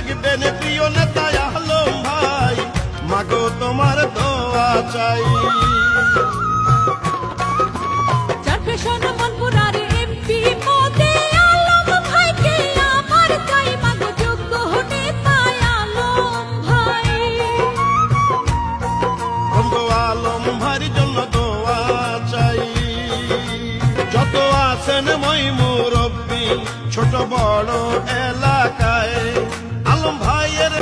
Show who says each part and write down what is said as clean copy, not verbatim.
Speaker 1: থাকবেন প্রিয় নেতা আলম ভাই, মাগো তোমার দোয়া চাই।
Speaker 2: চারপেশন মনপুরার এমপি পদে আলম ভাইকে আমার চাই, মাগো যোগ্য নেতা আলম ভাই।
Speaker 1: বন্ধু আলম ভাইয়ের জন্য দোয়া চাই। যত আছেন মই মুরব্বী ছোট বড় এলাকা